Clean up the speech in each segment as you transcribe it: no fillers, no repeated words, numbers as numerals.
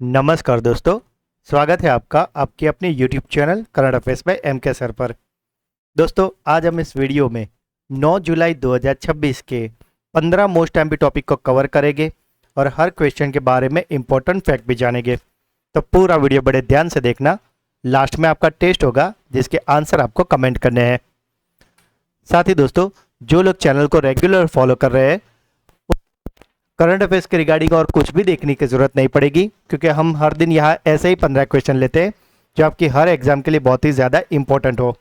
नमस्कार दोस्तों। स्वागत है आपका आपके अपने YouTube channel current affairs by MK sir पर। दोस्तों, आज हम इस वीडियो में 9 जुलाई 2026 के 15 मोस्ट एमपी टॉपिक को कवर करेंगे और हर क्वेश्चन के बारे में इंपॉर्टेंट फैक्ट भी जानेंगे। तो पूरा वीडियो बड़े ध्यान से देखना। लास्ट में आपका टेस्ट होगा जिसके आंसर आपको कमेंट करने हैं। साथ ही दोस्तों, जो लोग चैनल को रेगुलर फॉलो कर रहे हैं, करंट अफेयर्स के रिगार्डिंग और कुछ भी देखने की जरूरत नहीं पड़ेगी, क्योंकि हम हर दिन यहाँ ऐसे ही 15 क्वेश्चन लेते हैं जो आपकी हर एग्जाम के लिए बहुत ही ज़्यादा इंपॉर्टेंट हो।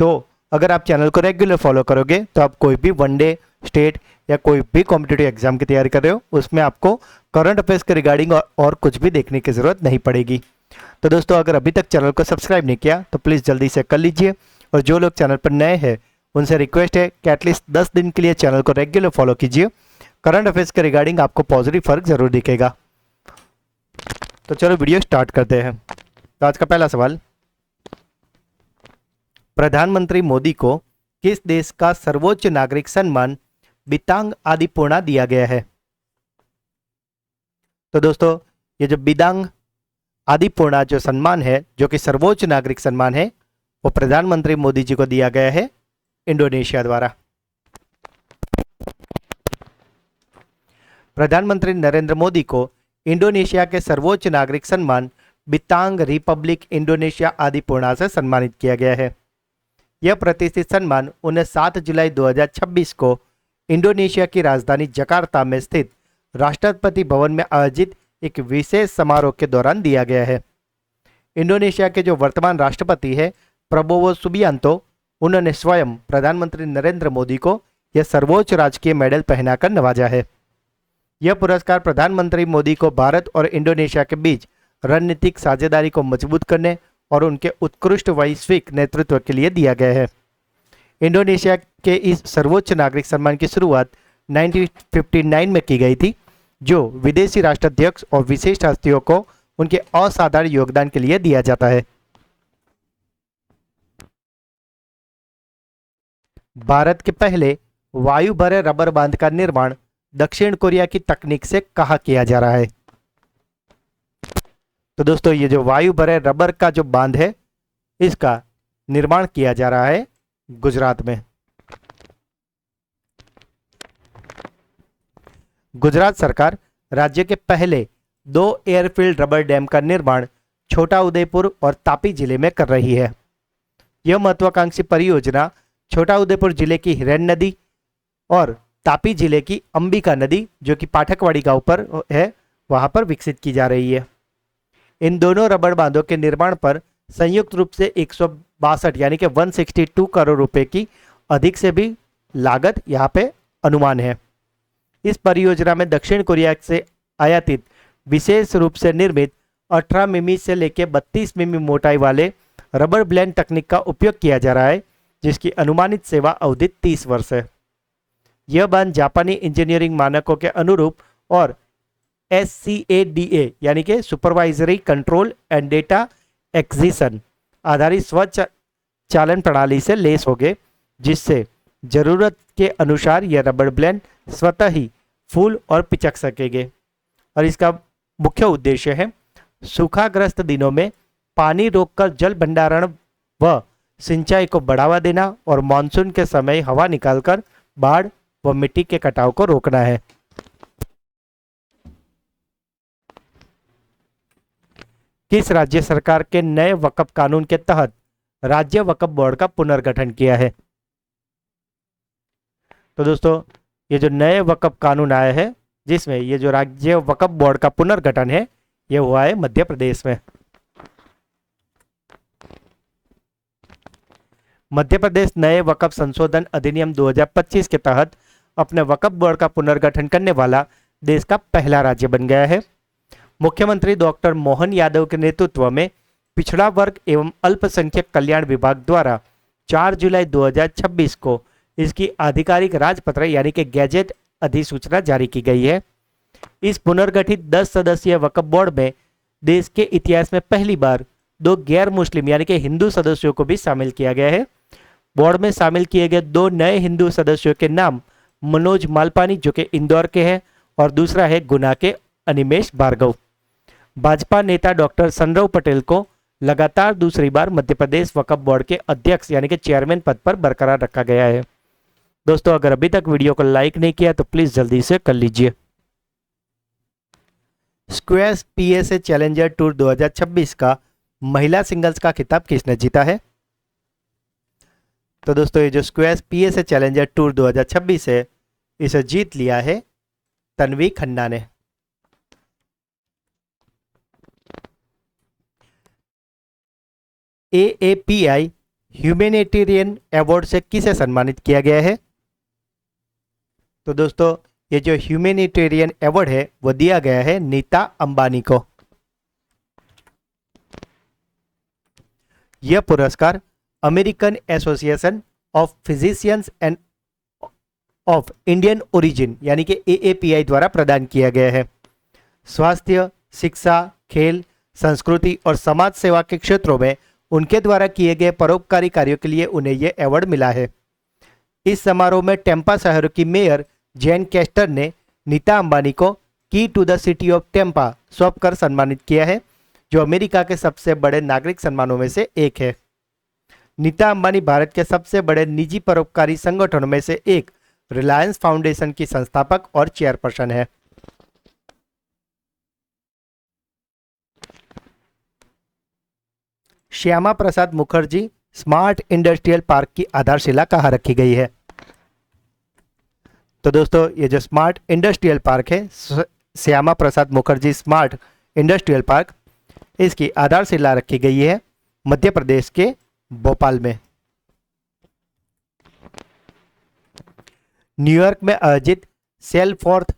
तो अगर आप चैनल को रेगुलर फॉलो करोगे तो आप कोई भी वनडे, स्टेट या कोई भी कॉम्पिटिटिव एग्जाम की तैयारी कर रहे हो, उसमें आपको करंट अफेयर्स के रिगार्डिंग और कुछ भी देखने की ज़रूरत नहीं पड़ेगी। तो दोस्तों, अगर अभी तक चैनल को सब्सक्राइब नहीं किया तो प्लीज़ जल्दी से कर लीजिए। और जो लोग चैनल पर नए हैं उनसे रिक्वेस्ट है कि एटलीस्ट 10 दिन के लिए चैनल को रेगुलर फॉलो कीजिए। करंट अफेयर्स के रिगार्डिंग आपको पॉजिटिव फर्क जरूर दिखेगा। तो चलो वीडियो स्टार्ट करते हैं। तो आज का पहला सवाल, प्रधानमंत्री मोदी को किस देश का सर्वोच्च नागरिक सम्मान बितांग आदि पूर्णा दिया गया है? तो दोस्तों, ये जो बिदांग आदि पूर्णा जो सम्मान है, जो कि सर्वोच्च नागरिक सम्मान है, वो प्रधानमंत्री मोदी जी को दिया गया है इंडोनेशिया द्वारा। प्रधानमंत्री नरेंद्र मोदी को इंडोनेशिया के सर्वोच्च नागरिक सम्मान बितांग रिपब्लिक इंडोनेशिया आदि पूर्णा से सम्मानित किया गया है। यह प्रतिष्ठित सम्मान उन्हें 7 जुलाई 2026 को इंडोनेशिया की राजधानी जकार्ता में स्थित राष्ट्रपति भवन में आयोजित एक विशेष समारोह के दौरान दिया गया है। इंडोनेशिया के जो वर्तमान राष्ट्रपति है प्रबोवो सुबियांतो, उन्होंने स्वयं प्रधानमंत्री नरेंद्र मोदी को यह सर्वोच्च राजकीय मेडल पहनाकर नवाजा है। यह पुरस्कार प्रधानमंत्री मोदी को भारत और इंडोनेशिया के बीच रणनीतिक साझेदारी को मजबूत करने और उनके उत्कृष्ट वैश्विक नेतृत्व के लिए दिया गया है। इंडोनेशिया के इस सर्वोच्च नागरिक सम्मान की शुरुआत 1959 में की गई थी, जो विदेशी राष्ट्राध्यक्ष और विशिष्ट हस्तियों को उनके असाधारण योगदान के लिए दिया जाता है। भारत के पहले वायु भरे रबर बांध का निर्माण दक्षिण कोरिया की तकनीक से कहाँ किया जा रहा है? तो दोस्तों, ये जो वायु भरे रबर का जो बांध है, इसका निर्माण किया जा रहा है गुजरात में। गुजरात सरकार राज्य के पहले 2 एयरफील्ड रबर डैम का निर्माण छोटा उदेपुर और तापी जिले में कर रही है। यह महत्वाकांक्षी परियोजना छोटा उदेपुर जिले की हिरन नदी और तापी जिले की अंबिका नदी, जो कि पाठकवाड़ी गांव पर है, वहां पर विकसित की जा रही है। इन दोनों रबर बांधों के निर्माण पर संयुक्त रूप से 162 यानी कि 162 करोड़ रुपए की अधिक से भी लागत यहाँ पे अनुमान है। इस परियोजना में दक्षिण कोरिया से आयातित विशेष रूप से निर्मित 18 मिमी से लेकर 32 मिमी मोटाई वाले रबर ब्लेंड तकनीक का उपयोग किया जा रहा है, जिसकी अनुमानित सेवा अवधि 30 वर्ष है। यह बांध जापानी इंजीनियरिंग मानकों के अनुरूप और SCADA यानी कि supervisory control and data acquisition आधारित स्वचालन प्रणाली से लेस होंगे, जिससे जरूरत के अनुसार यह रबर ब्लेंड स्वतः ही फूल और पिचक सकेंगे। और इसका मुख्य उद्देश्य है सूखाग्रस्त दिनों में पानी रोककर जल भंडारण व सिंचाई को बढ़ावा देना और मानसून के समय हवा निकालकर बाढ़ व मिट्टी के कटाव को रोकना है। किस राज्य सरकार के नए वक्फ कानून के तहत राज्य वक्फ बोर्ड का पुनर्गठन किया है? तो दोस्तों, ये जो नए वक्फ कानून आया है, जिसमें ये जो राज्य वक्फ बोर्ड का पुनर्गठन है, ये हुआ है मध्य प्रदेश में। मध्य प्रदेश नए वक्फ संशोधन अधिनियम 2025 के तहत अपने वक्फ बोर्ड का पुनर्गठन करने वाला देश का पहला राज्य बन गया है। मुख्यमंत्री डॉक्टर मोहन यादव के नेतृत्व में पिछड़ा वर्ग एवं अल्पसंख्यक कल्याण विभाग द्वारा 4 जुलाई 2026 को इसकी आधिकारिक राजपत्र यानी कि गैजेट अधिसूचना जारी की गई है। इस पुनर्गठित 10 सदस्यीय वक्फ बोर्ड में देश के इतिहास में पहली बार 2 गैर मुस्लिम यानी कि हिंदू सदस्यों को भी शामिल किया गया है। बोर्ड में शामिल किए गए 2 नए हिंदू सदस्यों के नाम मनोज मालपानी, जो कि इंदौर के हैं, और दूसरा है गुना के अनिमेश भार्गव। भाजपा नेता डॉक्टर संजय पटेल को लगातार दूसरी बार मध्य प्रदेश वक्फ बोर्ड के अध्यक्ष यानी कि चेयरमैन पद पर बरकरार रखा गया है। दोस्तों अगर अभी तक वीडियो को लाइक नहीं किया तो प्लीज जल्दी से कर लीजिए। स्क्वैश पीएसए चैलेंजर टूर 2026 का महिला सिंगल्स का खिताब किसने जीता है? तो दोस्तों ये जो स्क्वैश पीएसए चैलेंजर टूर 2026 है इसे जीत लिया है तन्वी खन्ना ने। AAPI ह्यूमैनिटेरियन अवार्ड से किसे सम्मानित किया गया है? तो दोस्तों ये जो ह्यूमैनिटेरियन अवार्ड है वो दिया गया है नीता अंबानी को। यह पुरस्कार American association of physicians end of Indian origin यानी कि AAPI द्वारा प्रदान किया गया है। स्वास्थ्य, शिक्षा, खेल, संस्कृति और समाज सेवा के क्षेत्रों में उनके द्वारा किए गए परोपकारी कार्यों के लिए उन्हें यह अवार्ड मिला है। इस समारोह में टेम्पा शहर की मेयर जैन कैस्टर ने नीता अंबानी को key to the city of Tampa सौंप कर सम्मानित किया है, जो अमेरिका के सबसे बड़े नागरिक सम्मानों में से एक है। नीता अंबानी भारत के सबसे बड़े निजी परोपकारी संगठनों में से एक रिलायंस फाउंडेशन की संस्थापक और चेयरपर्सन है। Shyama Prasad Mukherjee smart industrial park की आधारशिला कहाँ रखी गई है? तो दोस्तों ये जो स्मार्ट इंडस्ट्रियल पार्क है Shyama Prasad Mukherjee smart industrial park, इसकी आधारशिला रखी गई है मध्य प्रदेश के भोपाल में। न्यूयॉर्क में आयोजित सेलफोर्थ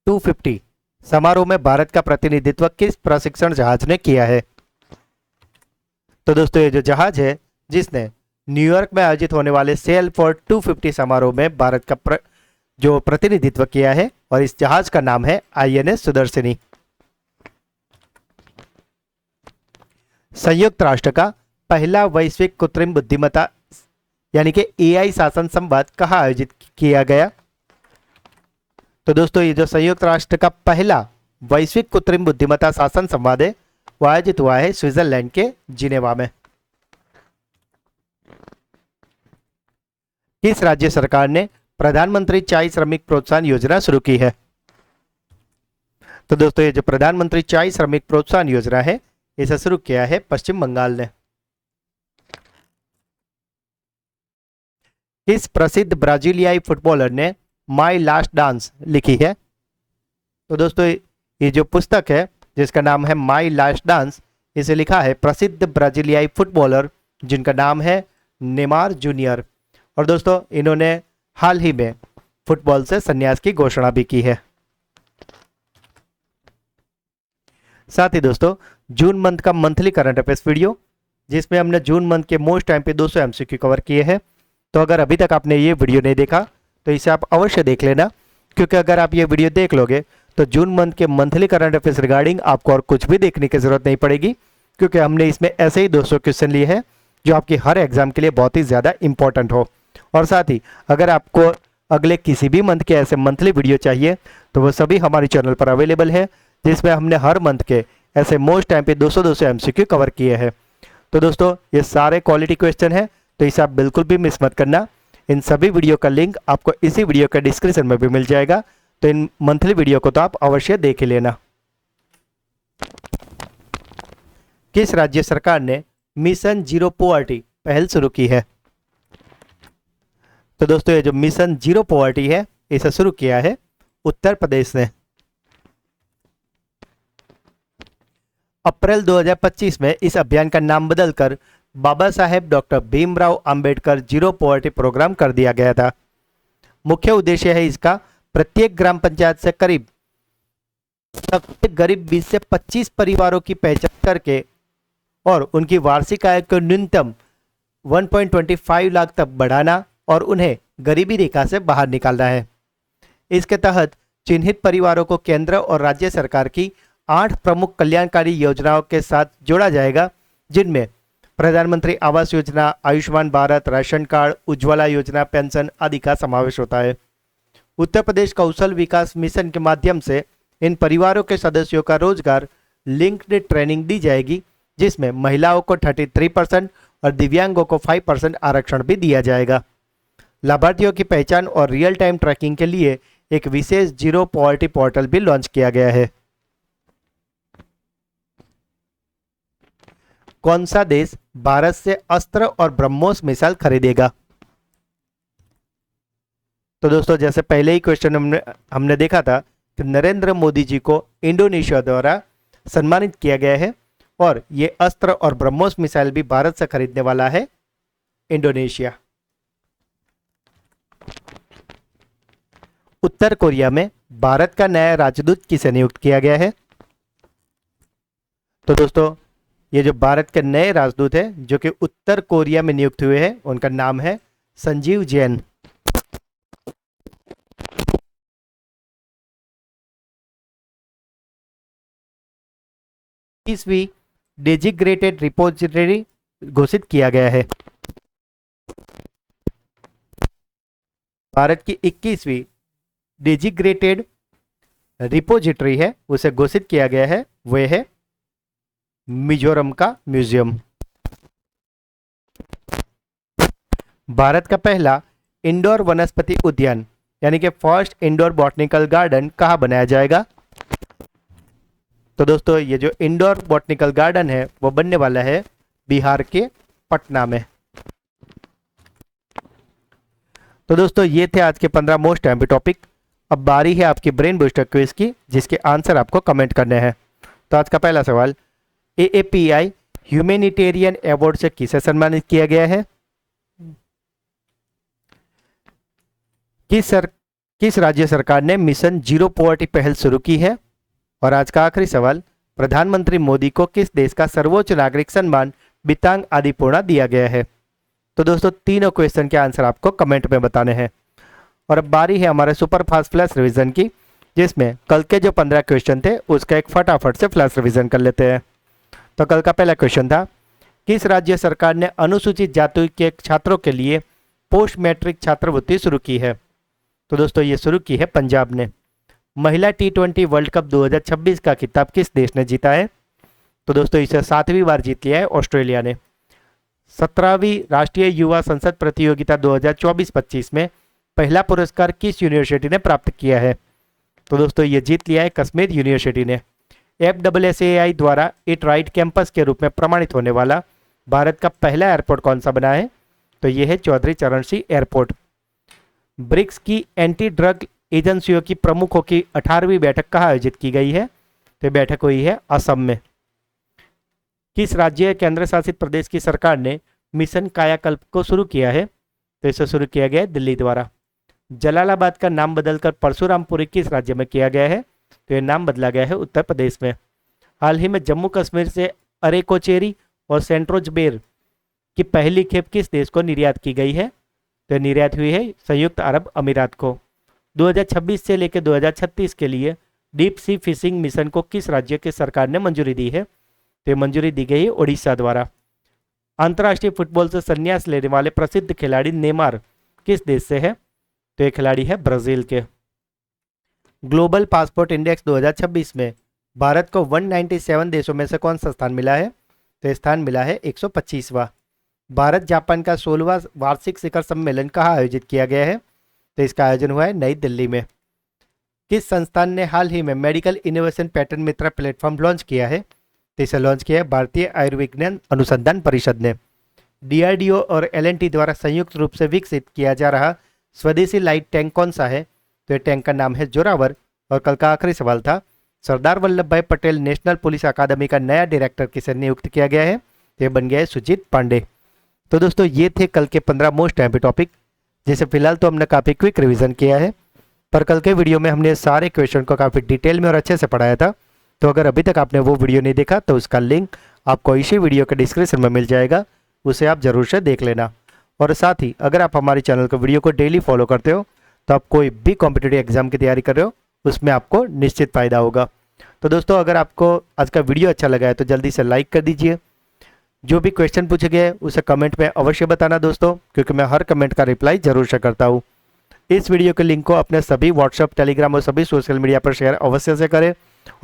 250 समारोह में भारत का प्रतिनिधित्व किस प्रशिक्षण जहाज ने किया है? तो दोस्तों ये जो जहाज है जिसने न्यूयॉर्क में आयोजित होने वाले सेलफोर्थ 250 समारोह में भारत का जो प्रतिनिधित्व किया है और इस जहाज का नाम है INS सुदर्शनी। संयुक्त राष्ट्र का पहला वैश्विक कृत्रिम बुद्धिमत्ता यानी कि AI शासन संवाद कहाँ आयोजित किया गया? तो दोस्तों ये जो संयुक्त राष्ट्र का पहला वैश्विक कृत्रिम बुद्धिमत्ता शासन संवाद है वो आयोजित हुआ है स्विट्जरलैंड के जिनेवा में। किस राज्य सरकार ने प्रधानमंत्री चाय श्रमिक प्रोत्साहन योजना शुरू की है? तो दोस्तों ये जो प्रधानमंत्री चाय श्रमिक प्रोत्साहन योजना है इसे शुरू किया है पश्चिम बंगाल ने। किस प्रसिद्ध ब्राजीलियाई फुटबॉलर ने माई लास्ट डांस लिखी है? तो दोस्तों ये जो पुस्तक है जिसका नाम है माई लास्ट डांस, इसे लिखा है प्रसिद्ध ब्राजीलियाई फुटबॉलर जिनका नाम है नेमार जूनियर। और दोस्तों इन्होंने हाल ही में फुटबॉल से संन्यास की घोषणा भी की है। साथ ही दोस्तों जून मंथ का मंथली करंट अफेयर्स वीडियो जिसमें हमने जून मंथ के मोस्ट टाइम पे 200 MCQ कवर किए हैं, तो अगर अभी तक आपने ये वीडियो नहीं देखा तो इसे आप अवश्य देख लेना, क्योंकि अगर आप ये वीडियो देख लोगे तो जून मंथ के मंथली करंट अफेयर्स रिगार्डिंग आपको और कुछ भी देखने की जरूरत नहीं पड़ेगी, क्योंकि हमने इसमें ऐसे ही 200 क्वेश्चन लिए हैं जो आपकी हर एग्जाम के लिए बहुत ही ज़्यादा इंपॉर्टेंट हो। और साथ ही अगर आपको अगले किसी भी मंथ के ऐसे मंथली वीडियो चाहिए तो वो सभी हमारे चैनल पर अवेलेबल है, जिसमें हमने हर मंथ के ऐसे मोस्ट टाइम पे 200 MCQ कवर किए हैं। तो दोस्तों ये सारे क्वालिटी क्वेश्चन हैं, तो इसे आप बिल्कुल भी मिस मत करना। इन सभी वीडियो का लिंक आपको इसी वीडियो के डिस्क्रिप्शन में भी मिल जाएगा, तो इन मंथली वीडियो को तो आप अवश्य देख ही लेना। किस राज्य सरकार ने मिशन जीरो पॉवर्टी पहल शुरू की है? तो दोस्तों ये जो मिशन जीरो पॉवर्टी है इसे शुरू किया है उत्तर प्रदेश ने। अप्रैल 2025 में इस अभियान का नाम बदलकर Baba Saheb doctor Bhimrao Ambedkar zero poverty programme कर दिया गया था। मुख्य उद्देश्य है इसका प्रत्येक ग्राम पंचायत से करीब सबसे गरीब 20 से 25 परिवारों की पहचान करके और उनकी वार्षिक आय को न्यूनतम 1.25 लाख तक बढ़ाना और उन्हें गरीबी रेखा से बाहर निकालना है। इसके तहत चिन्हित परिवारों को केंद्र और राज्य सरकार की 8 प्रमुख कल्याणकारी योजनाओं के साथ जोड़ा जाएगा, जिनमें प्रधानमंत्री आवास योजना, आयुष्मान भारत, राशन कार्ड, उज्ज्वला योजना, पेंशन आदि का समावेश होता है। उत्तर प्रदेश कौशल विकास मिशन के माध्यम से इन परिवारों के सदस्यों का रोजगार लिंक्ड ट्रेनिंग दी जाएगी, जिसमें महिलाओं को 33% और दिव्यांगों को 5% आरक्षण भी दिया जाएगा। लाभार्थियों की पहचान और रियल टाइम ट्रैकिंग के लिए एक विशेष जीरो पॉवर्टी पोर्टल भी लॉन्च किया गया है। कौन सा देश भारत से अस्त्र और ब्रह्मोस मिसाइल खरीदेगा? तो दोस्तों, जैसे पहले ही क्वेश्चन हमने देखा था कि नरेंद्र मोदी जी को इंडोनेशिया द्वारा सम्मानित किया गया है और ये अस्त्र और ब्रह्मोस मिसाइल भी भारत से खरीदने वाला है इंडोनेशिया। उत्तर कोरिया में भारत का नया राजदूत किसे नियुक्त किया गया है? तो दोस्तों, ये जो भारत के नए राजदूत है जो कि उत्तर कोरिया में नियुक्त हुए हैं, उनका नाम है संजीव जैन। इसवीं डेजिग्रेटेड रिपोजिटरी घोषित किया गया है। भारत की 21वीं डेजिग्रेटेड रिपोजिटरी है, उसे घोषित किया गया है, वह है मिजोरम का म्यूजियम। भारत का पहला इंडोर वनस्पति उद्यान यानी कि फर्स्ट इंडोर बॉटनिकल गार्डन कहाँ बनाया जाएगा? तो दोस्तों, ये जो इंडोर बॉटनिकल गार्डन है वो बनने वाला है बिहार के पटना में। तो दोस्तों, ये थे आज के 15 मोस्ट एमपी टॉपिक। अब बारी है आपकी ब्रेन बूस्टर क्विज की, जिसके आंसर आपको कमेंट करने हैं। तो आज का पहला सवाल, AAPI ह्यूमैनिटेरियन अवार्ड से किसे सम्मानित किया गया है? किस राज्य सरकार ने मिशन जीरो पॉवर्टी पहल शुरू की है? और आज का आखिरी सवाल, प्रधानमंत्री मोदी को किस देश का सर्वोच्च नागरिक सम्मान बितांग आदिपूर्णा दिया गया है? तो दोस्तों, तीनों क्वेश्चन के आंसर आपको कमेंट में बताने हैं। और अब बारी है हमारे सुपर फास्ट फ्लैश रिवीजन की, जिसमें कल के जो 15 क्वेश्चन थे उसका एक फटाफट से फ्लैश रिवीजन कर लेते हैं। तो कल का पहला क्वेश्चन था, किस राज्य सरकार ने अनुसूचित जाति के छात्रों के लिए पोस्ट मैट्रिक छात्रवृत्ति शुरू की है? तो दोस्तों, ये शुरू की है पंजाब ने। महिला T20 वर्ल्ड कप 2026 का खिताब किस देश ने जीता है? तो दोस्तों, इसे 7वीं बार जीत लिया है ऑस्ट्रेलिया ने। 17वीं राष्ट्रीय युवा संसद प्रतियोगिता 2024-25 में पहला पुरस्कार किस यूनिवर्सिटी ने प्राप्त किया है? तो दोस्तों, ये जीत लिया है कश्मीर यूनिवर्सिटी ने। FSSAI द्वारा इट राइट कैंपस के रूप में प्रमाणित होने वाला भारत का पहला एयरपोर्ट कौन सा बना है? तो ये है चौधरी चरण सिंह एयरपोर्ट। ब्रिक्स की एंटी ड्रग एजेंसियों की प्रमुखों की 18वीं बैठक कहाँ आयोजित की गई है? तो बैठक हुई है असम में। किस राज्य केंद्र शासित प्रदेश की सरकार ने मिशन कायाकल्प को शुरू किया है? तो इसे शुरू किया गया है दिल्ली द्वारा। जलालाबाद का नाम बदलकर परशुरामपुरी किस राज्य में किया गया है? तो यह नाम बदला गया है उत्तर प्रदेश में। हाल ही में जम्मू कश्मीर से अरेकोचेरी और सेंट्रोज बेर की पहली खेप किस देश को निर्यात की गई है? तो निर्यात हुई है संयुक्त अरब अमीरात को। 2026 से लेकर 2036 के लिए डीप सी फिशिंग मिशन को किस राज्य की सरकार ने मंजूरी दी है? तो मंजूरी दी गई है ओडिशा द्वारा। अंतर्राष्ट्रीय फुटबॉल से संन्यास लेने वाले प्रसिद्ध खिलाड़ी नेमार किस देश से है? तो ये खिलाड़ी है ब्राजील के। ग्लोबल पासपोर्ट इंडेक्स 2026 में भारत को 197 देशों में से कौन सा स्थान मिला है? तो स्थान मिला है 125वां। भारत जापान का 16वां वार्षिक शिखर सम्मेलन कहाँ आयोजित किया गया है? तो इसका आयोजन हुआ है नई दिल्ली में। किस संस्थान ने हाल ही में मेडिकल इनोवेशन पैटर्न मित्र प्लेटफॉर्म लॉन्च किया है? तो इसे लॉन्च किया है भारतीय आयुर्विज्ञान अनुसंधान परिषद ने। DRDO और L&T द्वारा संयुक्त रूप से विकसित किया जा रहा स्वदेशी लाइट टैंक कौन सा है? तो ये टैंक का नाम है जोरावर। और कल का आखिरी सवाल था, सरदार वल्लभ भाई पटेल नेशनल पुलिस अकादमी का नया डायरेक्टर किसे नियुक्त किया गया है? तो ये बन गया है सुजीत पांडे। तो दोस्तों, ये थे कल के 15 मोस्ट एमपी टॉपिक, जिसे फिलहाल तो हमने काफ़ी क्विक रिवीजन किया है, पर कल के वीडियो में हमने सारे क्वेश्चन को काफ़ी डिटेल में और अच्छे से पढ़ाया था। तो अगर अभी तक आपने वो वीडियो नहीं देखा तो उसका लिंक आपको इसी वीडियो के डिस्क्रिप्शन में मिल जाएगा, उसे आप ज़रूर से देख लेना। और साथ ही अगर आप हमारे चैनल को वीडियो को डेली फॉलो करते हो तो आप कोई भी कॉम्पिटिटिव एग्जाम की तैयारी कर रहे हो उसमें आपको निश्चित फ़ायदा होगा। तो दोस्तों, अगर आपको आज का वीडियो अच्छा लगा है तो जल्दी से लाइक कर दीजिए। जो भी क्वेश्चन पूछे गए उसे कमेंट में अवश्य बताना दोस्तों, क्योंकि मैं हर कमेंट का रिप्लाई जरूर से करता हूँ। इस वीडियो के लिंक को अपने सभी व्हाट्सएप, टेलीग्राम और सभी सोशल मीडिया पर शेयर अवश्य से करें।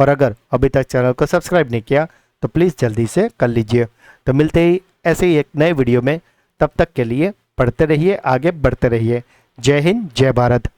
और अगर अभी तक चैनल को सब्सक्राइब नहीं किया तो प्लीज़ जल्दी से कर लीजिए। तो मिलते ही ऐसे ही एक नए वीडियो में, तब तक के लिए पढ़ते रहिए, आगे बढ़ते रहिए। जय हिंद, जय भारत।